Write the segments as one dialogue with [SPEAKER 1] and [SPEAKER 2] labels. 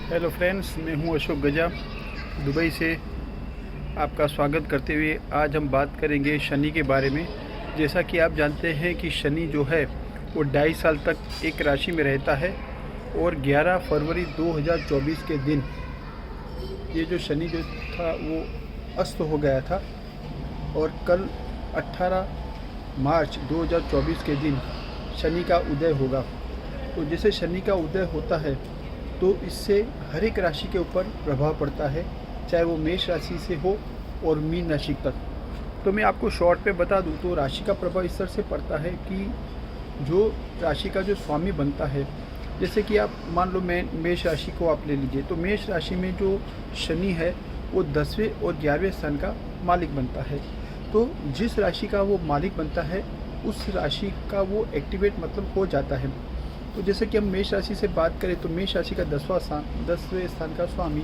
[SPEAKER 1] Hello friends, मैं हूं अशोक गजा Dubai से। आपका स्वागत करते हुए आज हम बात करेंगे शनि के बारे में। जैसा कि आप जानते हैं कि शनि जो है वो 2.5 साल तक एक राशि में रहता है और 11 फरवरी 2024 के दिन ये जो शनि जो था वो अस्त हो गया था और कल 18 मार्च 2024 के दिन शनि का उदय होगा। तो जैसे शनि का उदय होता है तो इससे हर एक राशि के ऊपर प्रभाव पड़ता है, चाहे वो मेष राशि से हो और मीन राशि तक। तो मैं आपको शॉर्ट पे बता दूं तो राशि का प्रभाव इस तरह से पड़ता है कि जो राशि का जो स्वामी बनता है, जैसे कि आप मान लो मेष राशि को आप ले लीजिए, तो मेष राशि में जो शनि है वो 10वें और 11वें स्थान का मालिक बनता है। तो जिस राशि का वो मालिक बनता है उस राशि का वो एक्टिवेट मतलब हो जाता है। तो जैसे कि हम मेष राशि से बात करें तो मेष राशि का 10वें स्थान का स्वामी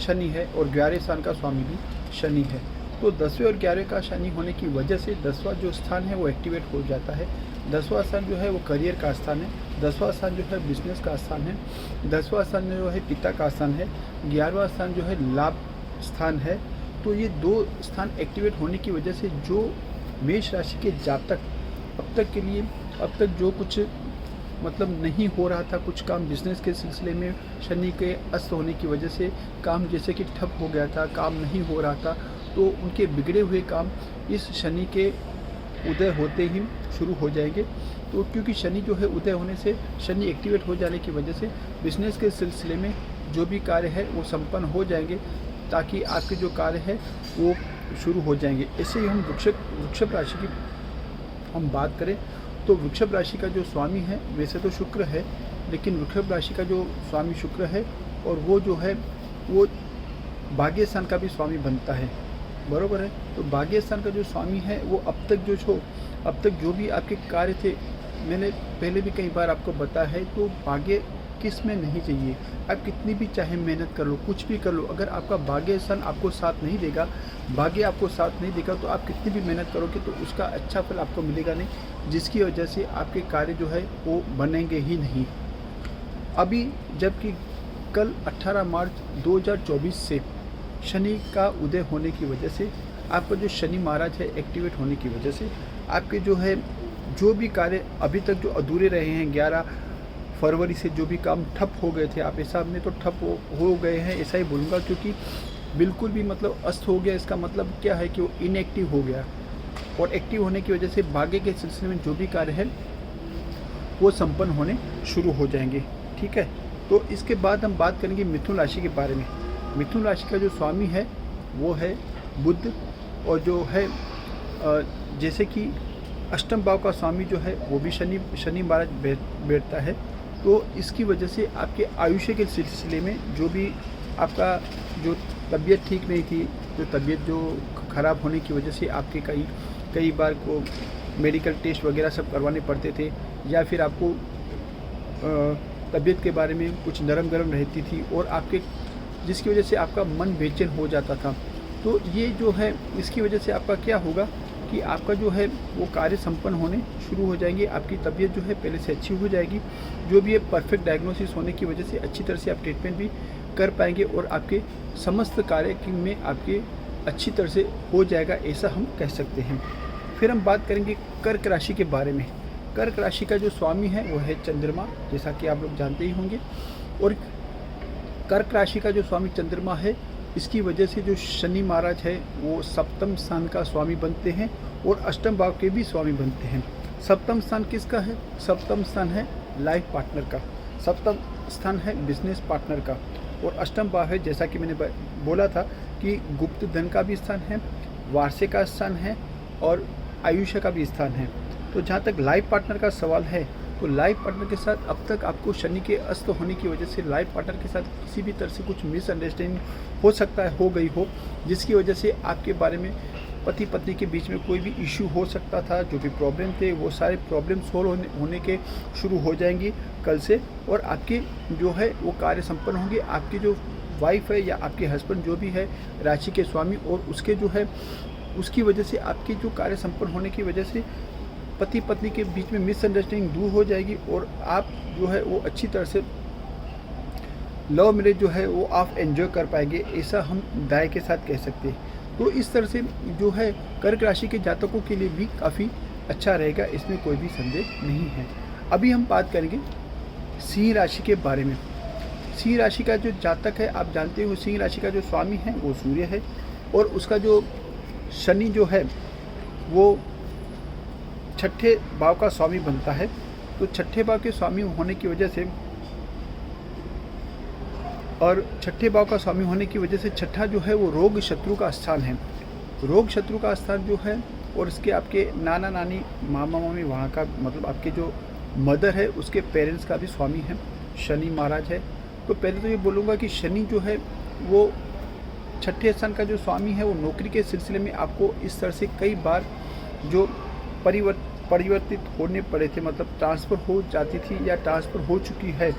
[SPEAKER 1] शनि है और 11वें स्थान का स्वामी भी शनि है। तो 10वें और 11वें का शनि होने की वजह से 10वां जो स्थान है वो एक्टिवेट हो जाता है। 10वां स्थान जो है वो करियर का स्थान है, 10वां स्थान जो है बिजनेस का स्थान है, 10वां स्थान जो है पिता का स्थान है, 11वां स्थान जो है लाभ स्थान है। तो ये दो स्थान एक्टिवेट होने की वजह से जो मेष राशि के जातक अब तक जो कुछ मतलब नहीं हो रहा था, कुछ काम बिजनेस के सिलसिले में शनि के अस्त होने की वजह से काम जैसे कि ठप हो गया था, काम नहीं हो रहा था, तो उनके बिगड़े हुए काम इस शनि के उदय होते ही शुरू हो जाएंगे। तो क्योंकि शनि जो है उदय होने से, शनि एक्टिवेट हो जाने की वजह से बिजनेस के सिलसिले में जो भी कार्य है वो संपन्न हो जाएंगे, ताकि आपके जो कार्य है वो शुरू हो जाएंगे। ऐसे ही हम वृषभ राशि की हम बात करें तो वृषभ राशि का जो स्वामी है वैसे तो शुक्र है, लेकिन वृषभ राशि का जो स्वामी शुक्र है और वो जो है वो भाग्य स्थान का भी स्वामी बनता है, बरोबर है। तो भाग्य स्थान का जो स्वामी है वो अब तक जो भी आपके कार्य थे, मैंने पहले भी कई बार आपको बताया है, तो भाग्य किस में नहीं चाहिए। आप कितनी भी चाहे मेहनत कर लो, कुछ भी कर लो, अगर आपका भाग्य स्थान आपको साथ नहीं देगा, भाग्य आपको साथ नहीं देगा, तो आप कितनी भी मेहनत करोगे तो उसका अच्छा फल आपको मिलेगा नहीं, जिसकी वजह से आपके कार्य जो है वो बनेंगे ही नहीं। अभी जबकि कल 18 मार्च 2024 से शनि का उदय होने की वजह से आपका जो शनि महाराज है एक्टिवेट होने की वजह से आपके जो है जो भी कार्य अभी तक जो अधूरे रहे हैं, 11 फरवरी से जो भी काम ठप हो गए थे, आप हिसाब में तो ठप हो गए हैं ऐसा ही बोलूँगा, क्योंकि बिल्कुल भी मतलब अस्त हो गया। इसका मतलब क्या है कि वो इनएक्टिव हो गया, और एक्टिव होने की वजह से भाग्य के सिलसिले में जो भी कार्य है वो संपन्न होने शुरू हो जाएंगे, ठीक है। तो इसके बाद हम बात करेंगे मिथुन राशि के बारे में। मिथुन राशि का जो स्वामी है वो है बुध, और जो है जैसे कि अष्टम भाव का स्वामी जो है वो भी शनि महाराज बैठता है। तो इसकी वजह से आपके आयुष्य के सिलसिले में जो भी आपका जो तबीयत ठीक नहीं थी, जो तबीयत जो ख़राब होने की वजह से आपके कई बार को मेडिकल टेस्ट वगैरह सब करवाने पड़ते थे, या फिर आपको तबीयत के बारे में कुछ नरम गरम रहती थी और आपके जिसकी वजह से आपका मन बेचैन हो जाता था। तो ये जो है इसकी वजह से आपका क्या होगा कि आपका जो है वो कार्य संपन्न होने शुरू हो जाएंगे, आपकी तबीयत जो है पहले से अच्छी हो जाएगी, जो भी है परफेक्ट डायग्नोसिस होने की वजह से अच्छी तरह से आप ट्रीटमेंट भी कर पाएंगे और आपके समस्त कार्य में आपके अच्छी तरह से हो जाएगा, ऐसा हम कह सकते हैं। फिर हम बात करेंगे कर्क राशि के बारे में। कर्क राशि का जो स्वामी है वो है चंद्रमा, जैसा कि आप लोग जानते ही होंगे। और कर्क राशि का जो स्वामी चंद्रमा है, इसकी वजह से जो शनि महाराज है वो सप्तम स्थान का स्वामी बनते हैं और अष्टम भाव के भी स्वामी बनते हैं। सप्तम स्थान किसका है? सप्तम स्थान है लाइफ पार्टनर का, सप्तम स्थान है बिजनेस पार्टनर का, और अष्टम भाव है जैसा कि मैंने बोला था कि गुप्त धन का भी स्थान है, वार्षिक का स्थान है और आयुष्य का भी स्थान है। तो जहाँ तक लाइफ पार्टनर का सवाल है, तो लाइफ पार्टनर के साथ अब तक आपको शनि के अस्त होने की वजह से लाइफ पार्टनर के साथ किसी भी तरह से कुछ मिसअंडरस्टैंडिंग हो सकता है, हो गई हो, जिसकी वजह से आपके बारे में पति पत्नी के बीच में कोई भी इशू हो सकता था। जो भी प्रॉब्लम थे वो सारे प्रॉब्लम सोल्व होने के शुरू हो जाएंगी कल से, और आपके जो है वो कार्य संपन्न होंगे। आपकी जो वाइफ है या आपके हस्बैंड जो भी है राशि के स्वामी, और उसके जो है उसकी वजह से आपकी जो कार्य संपन्न होने की वजह से पति पत्नी के बीच में मिसअंडरस्टैंडिंग दूर हो जाएगी और आप जो है वो अच्छी तरह से लव मैरिज जो है वो आप एंजॉय कर पाएंगे, ऐसा हम दाय के साथ कह सकते हैं। तो इस तरह से जो है कर्क राशि के जातकों के लिए भी काफ़ी अच्छा रहेगा, इसमें कोई भी संदेह नहीं है। अभी हम बात करेंगे सिंह राशि के बारे में। सिंह राशि का जो जातक है, आप जानते हो सिंह राशि का जो स्वामी है वो सूर्य है, और उसका जो शनि जो है वो छठे भाव का स्वामी बनता है। तो छठे भाव के स्वामी होने की वजह से, और छठे भाव का स्वामी होने की वजह से छठा जो है वो रोग शत्रु का स्थान है। रोग शत्रु का स्थान जो है, और इसके आपके नाना नानी मामा मामी वहाँ का मतलब आपके जो मदर है उसके पेरेंट्स का भी स्वामी है, शनि महाराज है। तो पहले तो ये बोलूँगा कि शनि जो है वो छठे स्थान का जो स्वामी है, वो नौकरी के सिलसिले में आपको इस तरह से कई बार जो परिवर्तित होने पड़े थे, मतलब ट्रांसफ़र हो जाती थी या ट्रांसफ़र हो चुकी है,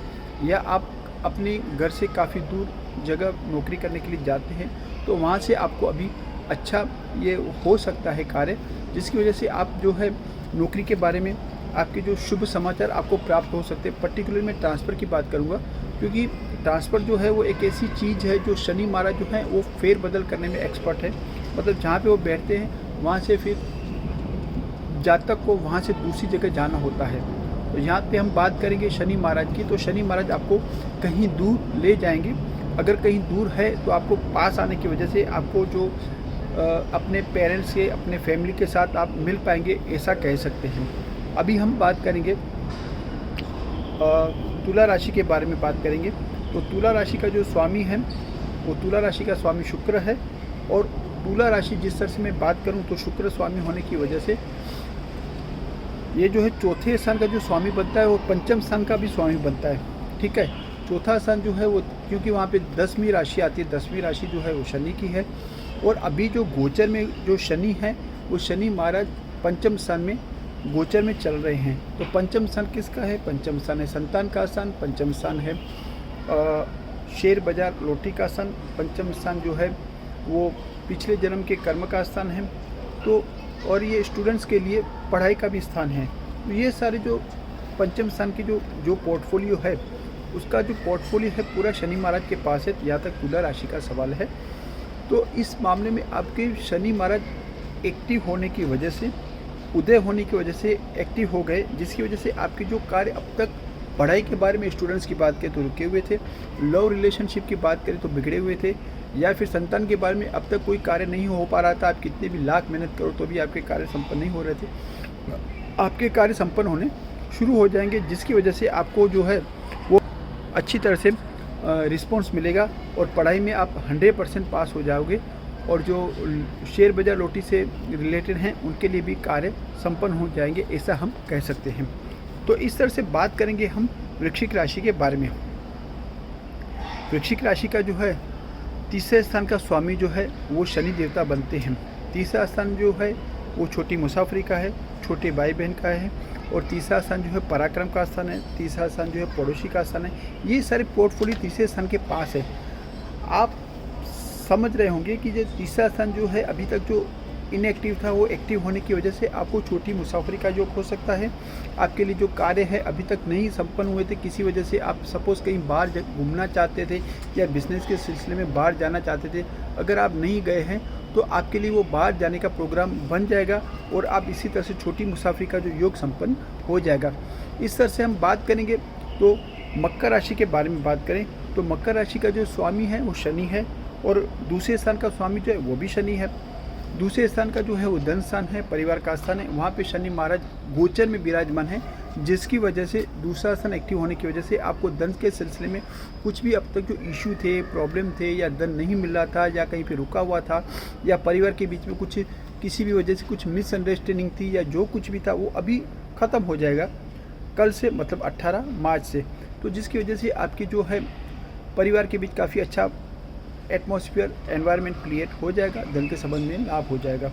[SPEAKER 1] या आप अपने घर से काफ़ी दूर जगह नौकरी करने के लिए जाते हैं, तो वहाँ से आपको अभी अच्छा ये हो सकता है कार्य, जिसकी वजह से आप जो है नौकरी के बारे में आपके जो शुभ समाचार आपको प्राप्त हो सकते हैं। पर्टिकुलर मैं ट्रांसफ़र की बात करूँगा, क्योंकि ट्रांसफ़र जो है वो एक ऐसी चीज़ है जो शनि महाराज जो है वो फेर बदल करने में एक्सपर्ट है। मतलब जहाँ पे वो बैठते हैं वहाँ से फिर जातक को वहाँ से दूसरी जगह जाना होता है। तो यहाँ पे हम बात करेंगे शनि महाराज की, तो शनि महाराज आपको कहीं दूर ले जाएंगे। अगर कहीं दूर है तो आपको पास आने की वजह से आपको जो अपने पेरेंट्स के, अपने फैमिली के साथ आप मिल पाएंगे, ऐसा कह सकते हैं। अभी हम बात करेंगे तुला राशि के बारे में बात करेंगे। तो तुला राशि का जो स्वामी है वो तुला राशि का स्वामी शुक्र है, और तुला राशि जिस तरह से मैं बात करूं तो शुक्र स्वामी होने की वजह से ये जो है चौथे स्थान का जो स्वामी बनता है वो पंचम स्थान का भी स्वामी बनता है। ठीक है, चौथा स्थान जो है वो, क्योंकि वहाँ पे 10वीं राशि आती है, 10वीं राशि जो है वो शनि की है, और अभी जो गोचर में जो शनि है वो शनि महाराज पंचम स्थान में गोचर में चल रहे हैं। तो पंचम स्थान किसका है? पंचम स्थान है संतान का स्थान, पंचम स्थान है शेयर बाजार लोटी का स्थान, पंचम स्थान जो है वो पिछले जन्म के कर्म का स्थान है। तो और ये स्टूडेंट्स के लिए पढ़ाई का भी स्थान है। तो ये सारे जो पंचम स्थान की जो पोर्टफोलियो है, उसका जो पोर्टफोलियो है पूरा शनि महाराज के पास है। यहाँ तक तुला राशि का सवाल है। तो इस मामले में आपके शनि महाराज एक्टिव होने की वजह से, उदय होने की वजह से एक्टिव हो गए, जिसकी वजह से आपके जो कार्य अब तक पढ़ाई के बारे में स्टूडेंट्स की बात करें तो रुके हुए थे, लव रिलेशनशिप की बात करें तो बिगड़े हुए थे, या फिर संतान के बारे में अब तक कोई कार्य नहीं हो पा रहा था, आप कितने भी लाख मेहनत करो तो भी आपके कार्य संपन्न नहीं हो रहे थे, आपके कार्य संपन्न होने शुरू हो जाएंगे, जिसकी वजह से आपको जो है वो अच्छी तरह से रिस्पॉन्स मिलेगा और पढ़ाई में आप 100% पास हो जाओगे। और जो शेयर बाजार लोटी से रिलेटेड हैं उनके लिए भी कार्य संपन्न हो जाएंगे, ऐसा हम कह सकते हैं। तो इस तरह से बात करेंगे हम वृश्चिक राशि के बारे में। वृश्चिक राशि का जो है तीसरे स्थान का स्वामी जो है वो शनि देवता बनते हैं। तीसरा स्थान जो है वो छोटी मुसाफरी का है, छोटे भाई बहन का है, और तीसरा स्थान जो है पराक्रम का स्थान है, तीसरा स्थान जो है पड़ोसी का स्थान है। ये सारे पोर्टफोलियो तीसरे स्थान के पास है। आप समझ रहे होंगे कि जो तीसरा स्थान जो है अभी तक जो इनएक्टिव था वो एक्टिव होने की वजह से आपको छोटी मुसाफरी का योग हो सकता है। आपके लिए जो कार्य है अभी तक नहीं संपन्न हुए थे, किसी वजह से आप सपोज़ कहीं बाहर घूमना चाहते थे या बिज़नेस के सिलसिले में बाहर जाना चाहते थे, अगर आप नहीं गए हैं तो आपके लिए वो बाहर जाने का प्रोग्राम बन जाएगा और आप इसी तरह से छोटी मुसाफरी का जो योग संपन्न हो जाएगा। इस तरह से हम बात करेंगे। तो मकर राशि के बारे में बात करें तो मकर राशि का जो स्वामी है वो शनि है, और दूसरे स्थान का स्वामी जो है वो भी शनि है। दूसरे स्थान का जो है वो धन स्थान है, परिवार का स्थान है, वहाँ पे शनि महाराज गोचर में विराजमान है, जिसकी वजह से दूसरा स्थान एक्टिव होने की वजह से आपको धन के सिलसिले में कुछ भी अब तक जो इशू थे, प्रॉब्लम थे, या धन नहीं मिल रहा था, या कहीं पे रुका हुआ था, या परिवार के बीच में कुछ किसी भी वजह से कुछ मिसअंडरस्टैंडिंग थी, या जो कुछ भी था वो अभी ख़त्म हो जाएगा कल से, मतलब 18 मार्च से। तो जिसकी वजह से आपकी जो है परिवार के बीच काफ़ी अच्छा एटमॉस्फेयर, एनवायरनमेंट क्रिएट हो जाएगा, धन के संबंध में लाभ हो जाएगा।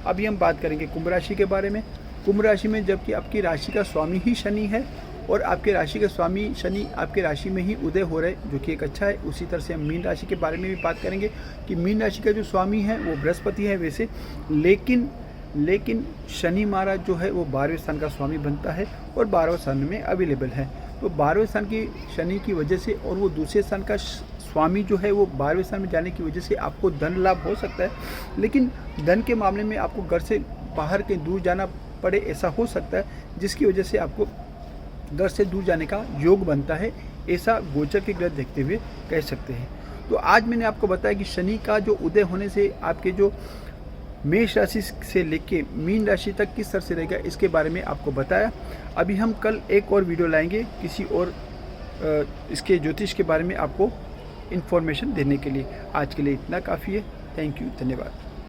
[SPEAKER 1] अभी हम बात करेंगे कुंभ राशि के बारे में। कुंभ राशि में जबकि आपकी राशि का स्वामी ही शनि है और आपके राशि का स्वामी शनि आपके राशि में ही उदय हो रहे, जो कि एक अच्छा है। उसी तरह से हम मीन राशि के बारे में भी बात करेंगे कि मीन राशि का जो स्वामी है वो बृहस्पति है वैसे, लेकिन शनि महाराज जो है वो 12वें स्थान का स्वामी बनता है और 12वें स्थान में अवेलेबल है। तो 12वें स्थान की शनि की वजह से और वो दूसरे स्थान का स्वामी जो है वो 12वें स्थान में जाने की वजह से आपको धन लाभ हो सकता है, लेकिन धन के मामले में आपको घर से बाहर कहीं दूर जाना पड़े ऐसा हो सकता है, जिसकी वजह से आपको घर से दूर जाने का योग बनता है, ऐसा गोचर के ग्रह देखते हुए कह सकते हैं। तो आज मैंने आपको बताया कि शनि का जो उदय होने से आपके जो मेष राशि से लेके मीन राशि तक किस तरह से रहेगा इसके बारे में आपको बताया। अभी हम कल एक और वीडियो लाएंगे किसी और इसके ज्योतिष के बारे में आपको इन्फॉर्मेशन देने के लिए। आज के लिए इतना काफ़ी है। थैंक यू, धन्यवाद।